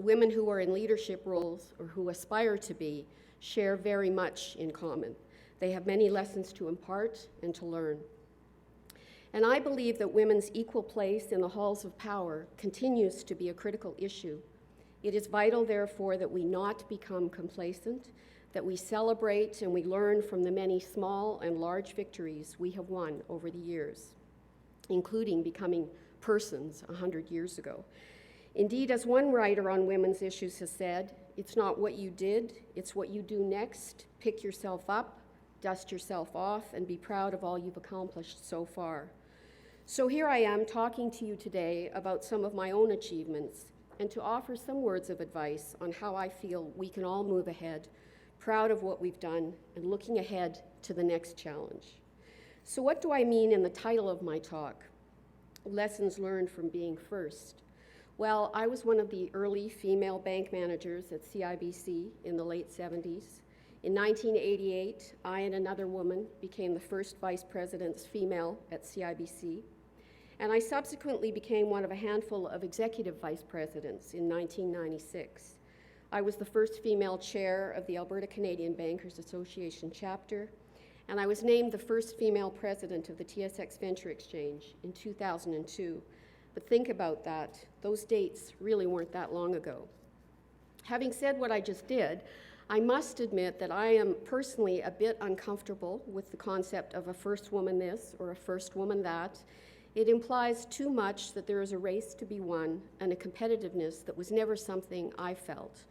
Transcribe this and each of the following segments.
Women who are in leadership roles or who aspire to be share very much in common. They have many lessons to impart and to learn. And I believe that women's equal place in the halls of power continues to be a critical issue. It is vital, therefore, that we not become complacent, that we celebrate and we learn from the many small and large victories we have won over the years, including becoming persons 100 years ago. Indeed, as one writer on women's issues has said, it's not what you did, it's what you do next. Pick yourself up, dust yourself off, and be proud of all you've accomplished so far. So here I am talking to you today about some of my own achievements and to offer some words of advice on how I feel we can all move ahead, proud of what we've done and looking ahead to the next challenge. So what do I mean in the title of my talk? Lessons learned from being first. Well, I was one of the early female bank managers at CIBC in the late 70s. In 1988, I and another woman became the first vice presidents female at CIBC, and I subsequently became one of a handful of executive vice presidents in 1996. I was the first female chair of the Alberta Canadian Bankers Association chapter, and I was named the first female president of the TSX Venture Exchange in 2002. But think about that. Those dates really weren't that long ago. Having said what I just did, I must admit that I am personally a bit uncomfortable with the concept of a first woman this or a first woman that. It implies too much that there is a race to be won and a competitiveness that was never something I felt.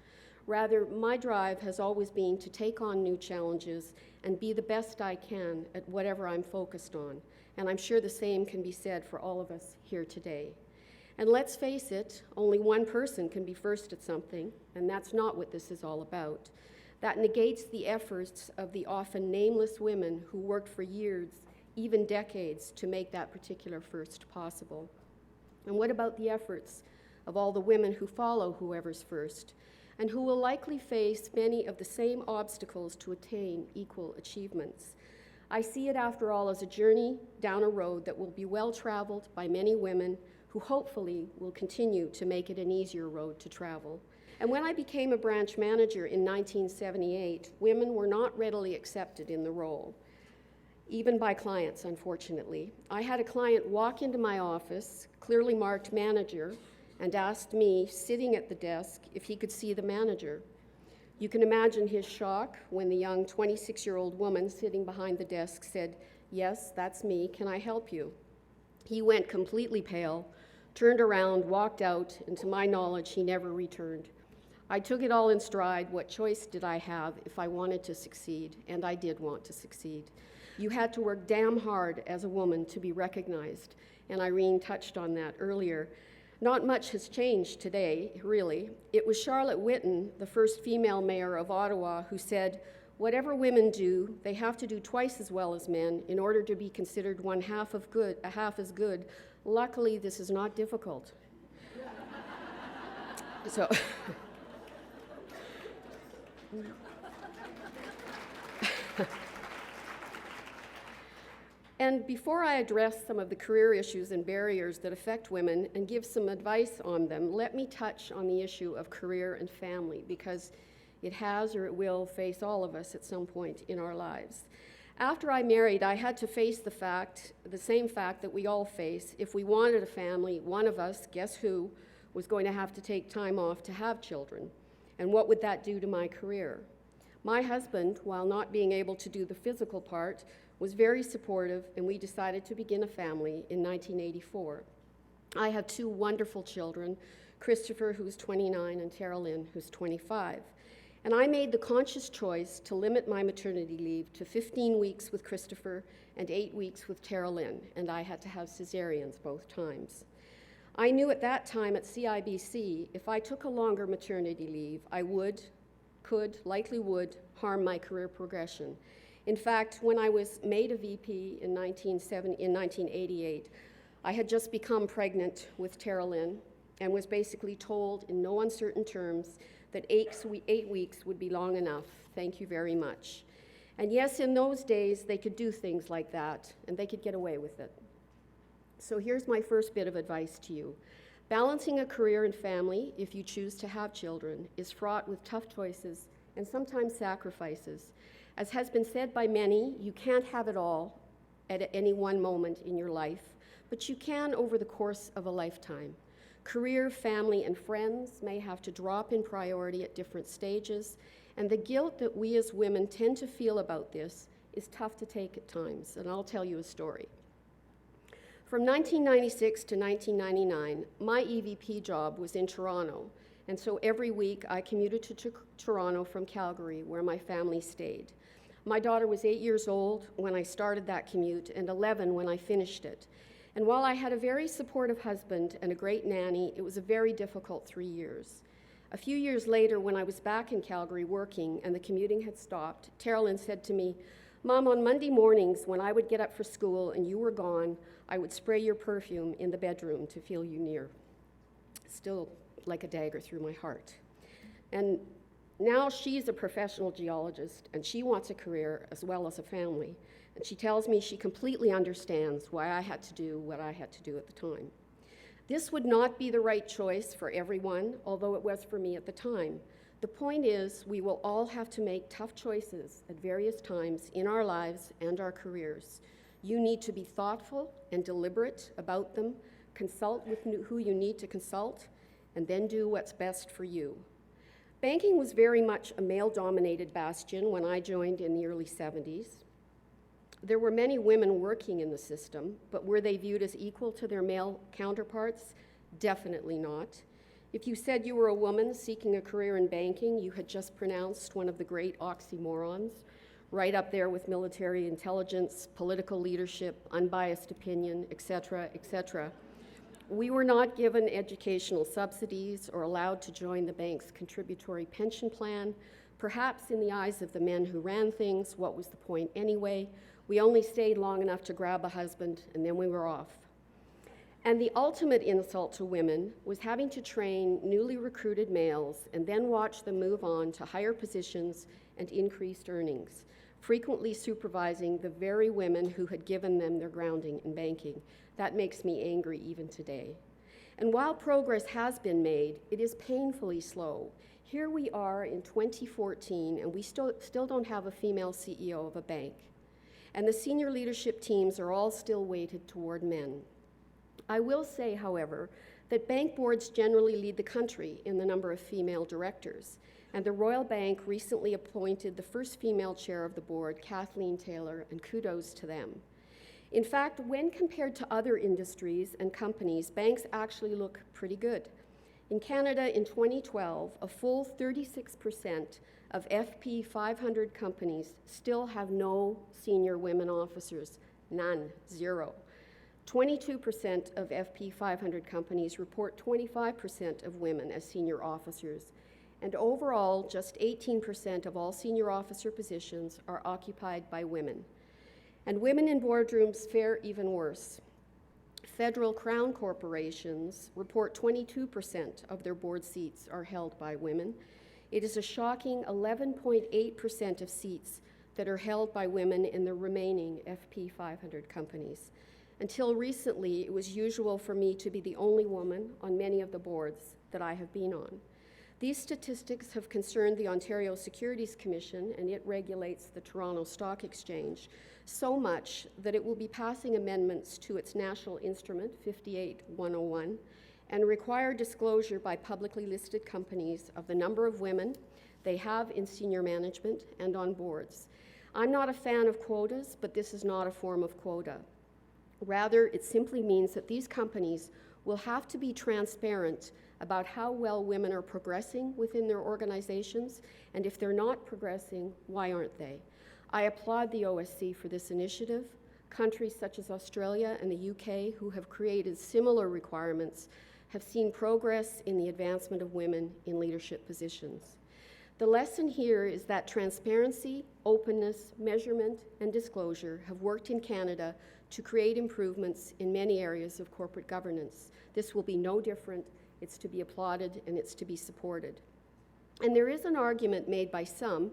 Rather, my drive has always been to take on new challenges and be the best I can at whatever I'm focused on. And I'm sure the same can be said for all of us here today. And let's face it, only one person can be first at something, and that's not what this is all about. That negates the efforts of the often nameless women who worked for years, even decades, to make that particular first possible. And what about the efforts of all the women who follow whoever's first, and who will likely face many of the same obstacles to attain equal achievements? I see it, after all, as a journey down a road that will be well-traveled by many women who hopefully will continue to make it an easier road to travel. And when I became a branch manager in 1978, women were not readily accepted in the role, even by clients, unfortunately. I had a client walk into my office, clearly marked manager, and asked me, sitting at the desk, if he could see the manager. You can imagine his shock when the young 26-year-old woman sitting behind the desk said, "Yes, that's me, can I help you?" He went completely pale, turned around, walked out, and to my knowledge, he never returned. I took it all in stride. What choice did I have if I wanted to succeed? And I did want to succeed. You had to work damn hard as a woman to be recognized, and Irene touched on that earlier. Not much has changed today, really. It was Charlotte Whitten, the first female mayor of Ottawa, who said, "Whatever women do, they have to do twice as well as men in order to be considered half as good. Luckily, this is not difficult." So, and before I address some of the career issues and barriers that affect women and give some advice on them, let me touch on the issue of career and family, because it has or it will face all of us at some point in our lives. After I married, I had to face the same fact that we all face. If we wanted a family, one of us, guess who, was going to have to take time off to have children. And what would that do to my career? My husband, while not being able to do the physical part, was very supportive, and we decided to begin a family in 1984. I have two wonderful children, Christopher, who's 29, and Tara Lynn, who's 25. And I made the conscious choice to limit my maternity leave to 15 weeks with Christopher and 8 weeks with Tara Lynn, and I had to have cesareans both times. I knew at that time at CIBC, if I took a longer maternity leave, I likely would harm my career progression. In fact, when I was made a VP in 1988, I had just become pregnant with Tara Lynn and was basically told in no uncertain terms that 8 weeks would be long enough. Thank you very much. And yes, in those days, they could do things like that, and they could get away with it. So here's my first bit of advice to you. Balancing a career and family, if you choose to have children, is fraught with tough choices and sometimes sacrifices. As has been said by many, you can't have it all at any one moment in your life, but you can over the course of a lifetime. Career, family, and friends may have to drop in priority at different stages, and the guilt that we as women tend to feel about this is tough to take at times, and I'll tell you a story. From 1996 to 1999, my EVP job was in Toronto, and so every week I commuted to Toronto from Calgary, where my family stayed. My daughter was 8 years old when I started that commute and 11 when I finished it. And while I had a very supportive husband and a great nanny, it was a very difficult 3 years. A few years later, when I was back in Calgary working and the commuting had stopped, Teralyn said to me, "Mom, on Monday mornings when I would get up for school and you were gone, I would spray your perfume in the bedroom to feel you near." Still like a dagger through my heart. And now she's a professional geologist and she wants a career as well as a family. And she tells me she completely understands why I had to do what I had to do at the time. This would not be the right choice for everyone, although it was for me at the time. The point is, we will all have to make tough choices at various times in our lives and our careers. You need to be thoughtful and deliberate about them, consult with who you need to consult, and then do what's best for you. Banking was very much a male-dominated bastion when I joined in the early 70s. There were many women working in the system, but were they viewed as equal to their male counterparts? Definitely not. If you said you were a woman seeking a career in banking, you had just pronounced one of the great oxymorons, right up there with military intelligence, political leadership, unbiased opinion, etc., etc. We were not given educational subsidies or allowed to join the bank's contributory pension plan. Perhaps in the eyes of the men who ran things, what was the point anyway? We only stayed long enough to grab a husband, and then we were off. And the ultimate insult to women was having to train newly recruited males and then watch them move on to higher positions and increased earnings, frequently supervising the very women who had given them their grounding in banking. That makes me angry even today. And while progress has been made, it is painfully slow. Here we are in 2014, and we still don't have a female CEO of a bank. And the senior leadership teams are all still weighted toward men. I will say, however, that bank boards generally lead the country in the number of female directors, and the Royal Bank recently appointed the first female chair of the board, Kathleen Taylor, and kudos to them. In fact, when compared to other industries and companies, banks actually look pretty good. In Canada in 2012, a full 36% of FP 500 companies still have no senior women officers, none, zero. 22% of FP 500 companies report 25% of women as senior officers, and overall, just 18% of all senior officer positions are occupied by women. And women in boardrooms fare even worse. Federal Crown corporations report 22% of their board seats are held by women. It is a shocking 11.8% of seats that are held by women in the remaining FP 500 companies. Until recently, it was usual for me to be the only woman on many of the boards that I have been on. These statistics have concerned the Ontario Securities Commission, and it regulates the Toronto Stock Exchange, so much that it will be passing amendments to its national instrument, 58-101, and require disclosure by publicly listed companies of the number of women they have in senior management and on boards. I'm not a fan of quotas, but this is not a form of quota. Rather, it simply means that these companies will have to be transparent about how well women are progressing within their organizations, and if they're not progressing, why aren't they? I applaud the OSC for this initiative. Countries such as Australia and the UK, who have created similar requirements, have seen progress in the advancement of women in leadership positions. The lesson here is that transparency, openness, measurement, and disclosure have worked in Canada to create improvements in many areas of corporate governance. This will be no different. It's to be applauded and it's to be supported. And there is an argument made by some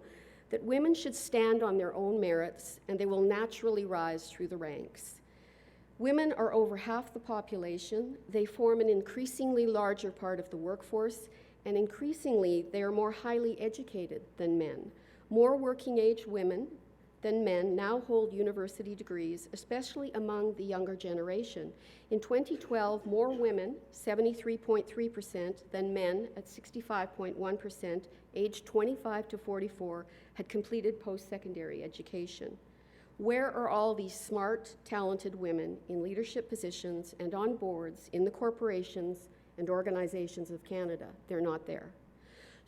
that women should stand on their own merits and they will naturally rise through the ranks. Women are over half the population. They form an increasingly larger part of the workforce, and increasingly they are more highly educated than men. More working-age women than men now hold university degrees, especially among the younger generation. In 2012, more women, 73.3%, than men at 65.1%, aged 25 to 44, had completed post-secondary education. Where are all these smart, talented women in leadership positions and on boards in the corporations and organizations of Canada? They're not there.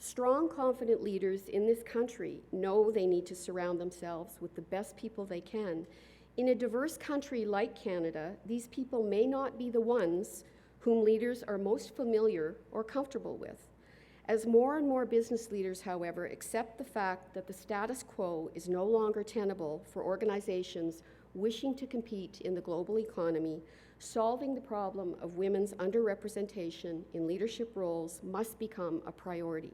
Strong, confident leaders in this country know they need to surround themselves with the best people they can. In a diverse country like Canada, these people may not be the ones whom leaders are most familiar or comfortable with. As more and more business leaders, however, accept the fact that the status quo is no longer tenable for organizations wishing to compete in the global economy, solving the problem of women's underrepresentation in leadership roles must become a priority.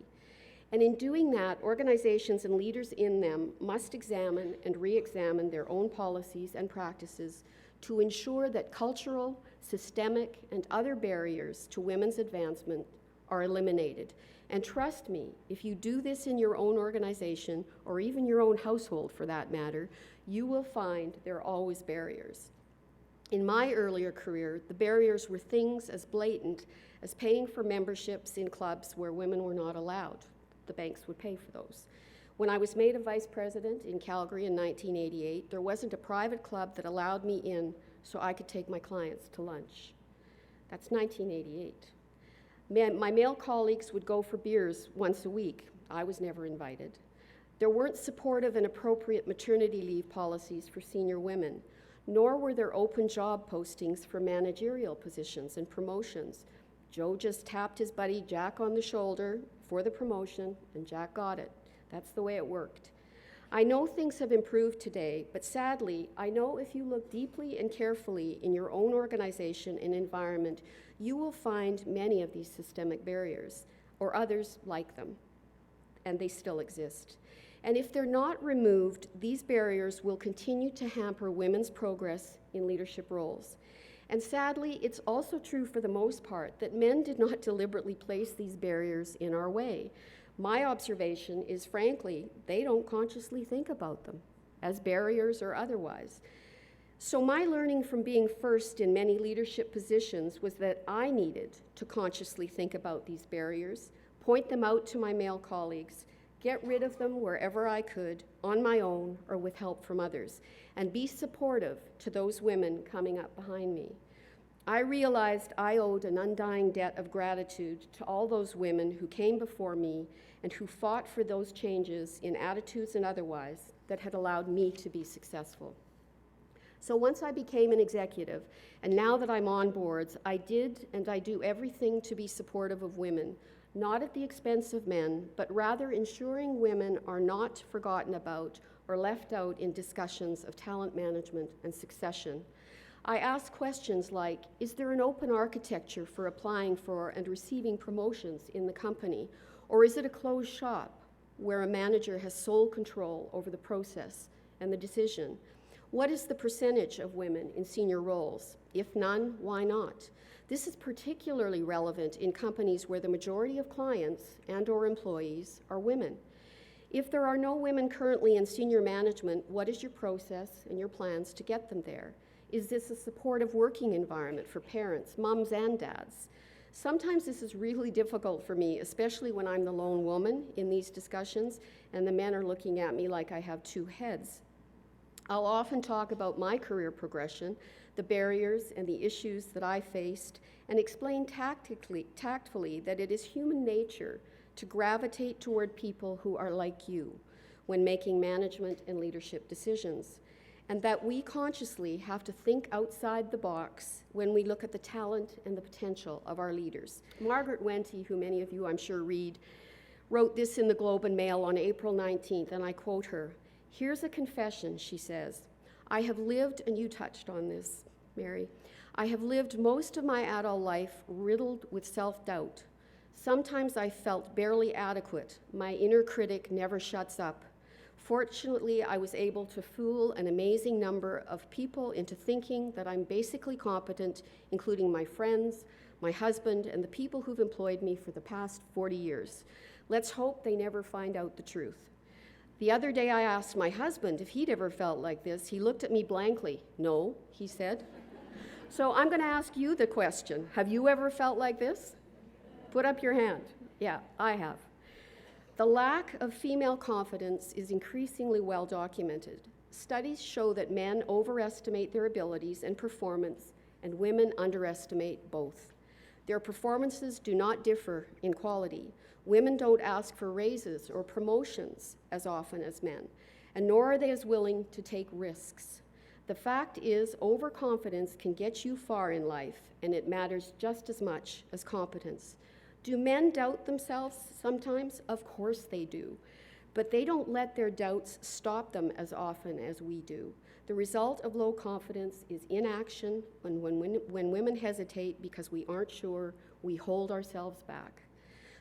And in doing that, organizations and leaders in them must examine and re-examine their own policies and practices to ensure that cultural, systemic, and other barriers to women's advancement are eliminated. And trust me, if you do this in your own organization, or even your own household for that matter, you will find there are always barriers. In my earlier career, the barriers were things as blatant as paying for memberships in clubs where women were not allowed. The banks would pay for those. When I was made a vice president in Calgary in 1988, there wasn't a private club that allowed me in so I could take my clients to lunch. That's 1988. My male colleagues would go for beers once a week. I was never invited. There weren't supportive and appropriate maternity leave policies for senior women, nor were there open job postings for managerial positions and promotions. Joe just tapped his buddy Jack on the shoulder for the promotion, and Jack got it. That's the way it worked. I know things have improved today, but sadly, I know if you look deeply and carefully in your own organization and environment, you will find many of these systemic barriers, or others like them, and they still exist. And if they're not removed, these barriers will continue to hamper women's progress in leadership roles. And sadly, it's also true for the most part that men did not deliberately place these barriers in our way. My observation is, frankly, they don't consciously think about them, as barriers or otherwise. So my learning from being first in many leadership positions was that I needed to consciously think about these barriers, point them out to my male colleagues, get rid of them wherever I could, on my own or with help from others, and be supportive to those women coming up behind me. I realized I owed an undying debt of gratitude to all those women who came before me and who fought for those changes in attitudes and otherwise that had allowed me to be successful. So once I became an executive, and now that I'm on boards, I did and I do everything to be supportive of women, not at the expense of men, but rather ensuring women are not forgotten about or left out in discussions of talent management and succession. I ask questions like, is there an open architecture for applying for and receiving promotions in the company? Or is it a closed shop where a manager has sole control over the process and the decision? What is the percentage of women in senior roles? If none, why not? This is particularly relevant in companies where the majority of clients and/or employees are women. If there are no women currently in senior management, what is your process and your plans to get them there? Is this a supportive working environment for parents, moms and dads? Sometimes this is really difficult for me, especially when I'm the lone woman in these discussions and the men are looking at me like I have two heads. I'll often talk about my career progression, the barriers and the issues that I faced, and explain tactfully that it is human nature to gravitate toward people who are like you when making management and leadership decisions, and that we consciously have to think outside the box when we look at the talent and the potential of our leaders. Margaret Wente, who many of you I'm sure read, wrote this in the Globe and Mail on April 19th, and I quote her, "Here's a confession," she says. "I have lived," and you touched on this, Mary, "I have lived most of my adult life riddled with self-doubt. Sometimes I felt barely adequate. My inner critic never shuts up. Fortunately, I was able to fool an amazing number of people into thinking that I'm basically competent, including my friends, my husband, and the people who've employed me for the past 40 years. Let's hope they never find out the truth. The other day I asked my husband if he'd ever felt like this. He looked at me blankly. No, he said. So I'm going to ask you the question. Have you ever felt like this? Put up your hand. Yeah, I have. The lack of female confidence is increasingly well documented. Studies show that men overestimate their abilities and performance, and women underestimate both. Their performances do not differ in quality. Women don't ask for raises or promotions as often as men, and nor are they as willing to take risks. The fact is, overconfidence can get you far in life, and it matters just as much as competence. Do men doubt themselves sometimes? Of course they do. But they don't let their doubts stop them as often as we do. The result of low confidence is inaction, and when women hesitate because we aren't sure, we hold ourselves back.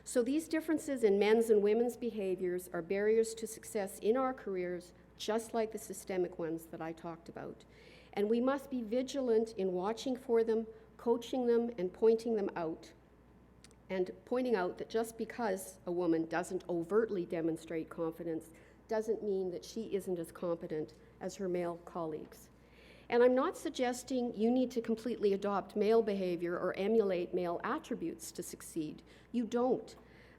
So these differences in men's and women's behaviors are barriers to success in our careers, just like the systemic ones that I talked about. And we must be vigilant in watching for them, coaching them, and pointing them out. And pointing out that just because a woman doesn't overtly demonstrate confidence doesn't mean that she isn't as competent as her male colleagues. And I'm not suggesting you need to completely adopt male behavior or emulate male attributes to succeed. You don't.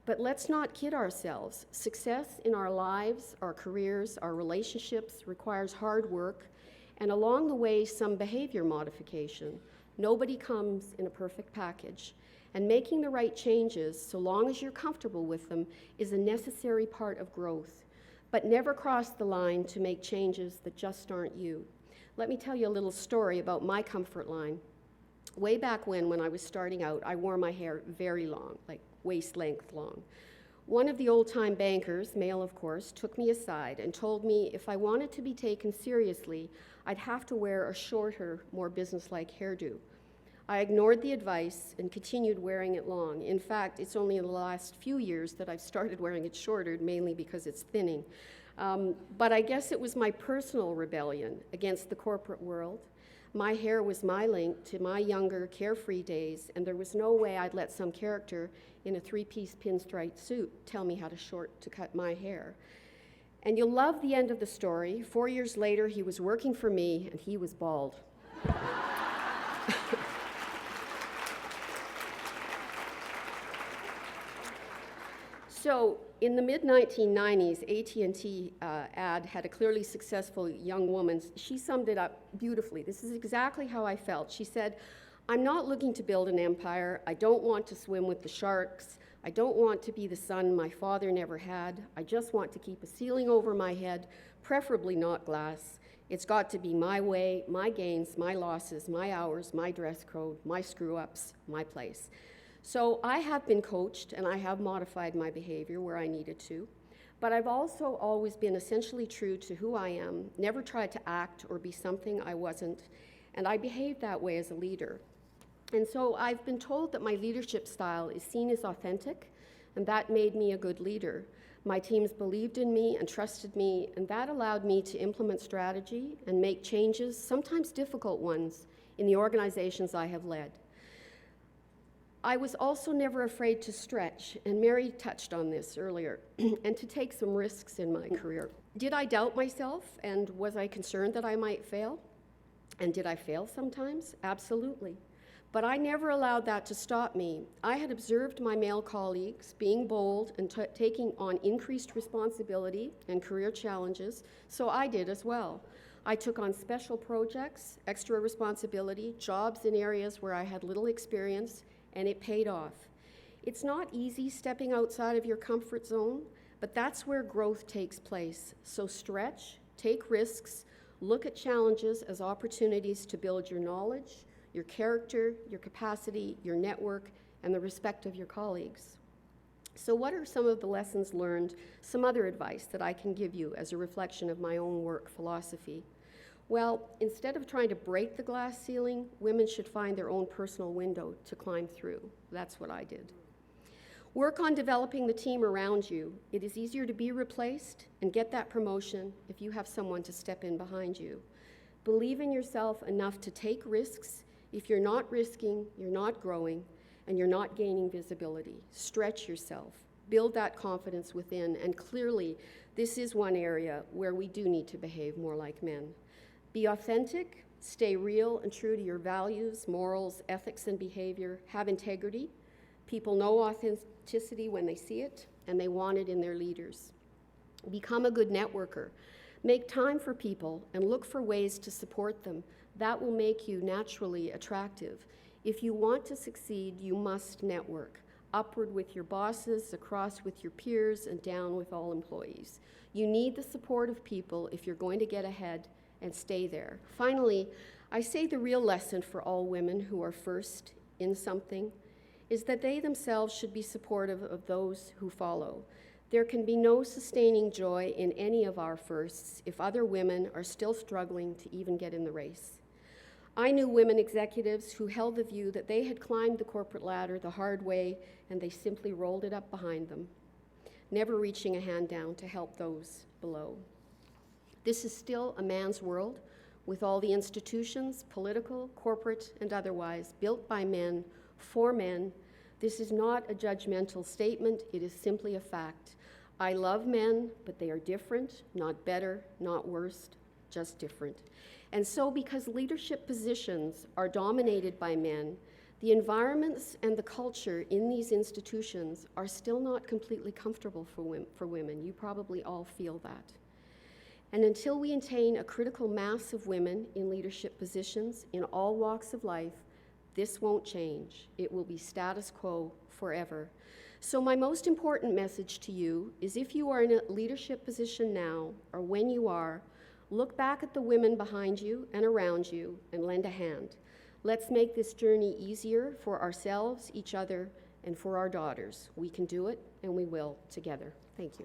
But let's not kid ourselves. Success in our lives, our careers, our relationships requires hard work, and along the way, some behavior modification. Nobody comes in a perfect package. And making the right changes, so long as you're comfortable with them, is a necessary part of growth. But never cross the line to make changes that just aren't you. Let me tell you a little story about my comfort line. Way back when I was starting out, I wore my hair very long, like waist length long. One of the old-time bankers, male of course, took me aside and told me if I wanted to be taken seriously, I'd have to wear a shorter, more business-like hairdo. I ignored the advice and continued wearing it long. In fact, it's only in the last few years that I've started wearing it shorter, mainly because it's thinning. But I guess it was my personal rebellion against the corporate world. My hair was my link to my younger, carefree days, and there was no way I'd let some character in a three-piece pinstripe suit tell me how to cut my hair. And you'll love the end of the story. 4 years later, he was working for me, and he was bald. So in the mid-1990s, AT&T Ad had a clearly successful young woman. She summed it up beautifully. This is exactly how I felt. She said, "I'm not looking to build an empire. I don't want to swim with the sharks. I don't want to be the son my father never had. I just want to keep a ceiling over my head, preferably not glass. It's got to be my way, my gains, my losses, my hours, my dress code, my screw-ups, my place." So I have been coached, and I have modified my behavior where I needed to, but I've also always been essentially true to who I am, never tried to act or be something I wasn't, and I behaved that way as a leader. And so I've been told that my leadership style is seen as authentic, and that made me a good leader. My teams believed in me and trusted me, and that allowed me to implement strategy and make changes, sometimes difficult ones, in the organizations I have led. I was also never afraid to stretch, and Mary touched on this earlier, and to take some risks in my career. Did I doubt myself, and was I concerned that I might fail? And did I fail sometimes? Absolutely. But I never allowed that to stop me. I had observed my male colleagues being bold and taking on increased responsibility and career challenges, so I did as well. I took on special projects, extra responsibility, jobs in areas where I had little experience, and it paid off. It's not easy stepping outside of your comfort zone, but that's where growth takes place. So stretch, take risks, look at challenges as opportunities to build your knowledge, your character, your capacity, your network, and the respect of your colleagues. So what are some of the lessons learned, some other advice that I can give you as a reflection of my own work philosophy? Well, instead of trying to break the glass ceiling, women should find their own personal window to climb through. That's what I did. Work on developing the team around you. It is easier to be replaced and get that promotion if you have someone to step in behind you. Believe in yourself enough to take risks. If you're not risking, you're not growing, and you're not gaining visibility. Stretch yourself. Build that confidence within, and clearly, this is one area where we do need to behave more like men. Be authentic, stay real and true to your values, morals, ethics, and behavior. Have integrity. People know authenticity when they see it, and they want it in their leaders. Become a good networker. Make time for people and look for ways to support them. That will make you naturally attractive. If you want to succeed, you must network. Upward with your bosses, across with your peers, and down with all employees. You need the support of people if you're going to get ahead and stay there. Finally, I say the real lesson for all women who are first in something is that they themselves should be supportive of those who follow. There can be no sustaining joy in any of our firsts if other women are still struggling to even get in the race. I knew women executives who held the view that they had climbed the corporate ladder the hard way and they simply rolled it up behind them, never reaching a hand down to help those below. This is still a man's world, with all the institutions, political, corporate, and otherwise, built by men, for men. This is not a judgmental statement, it is simply a fact. I love men, but they are different, not better, not worse, just different. And so because leadership positions are dominated by men, the environments and the culture in these institutions are still not completely comfortable for women. You probably all feel that. And until we attain a critical mass of women in leadership positions in all walks of life, this won't change. It will be status quo forever. So my most important message to you is if you are in a leadership position now, or when you are, look back at the women behind you and around you and lend a hand. Let's make this journey easier for ourselves, each other, and for our daughters. We can do it, and we will together. Thank you.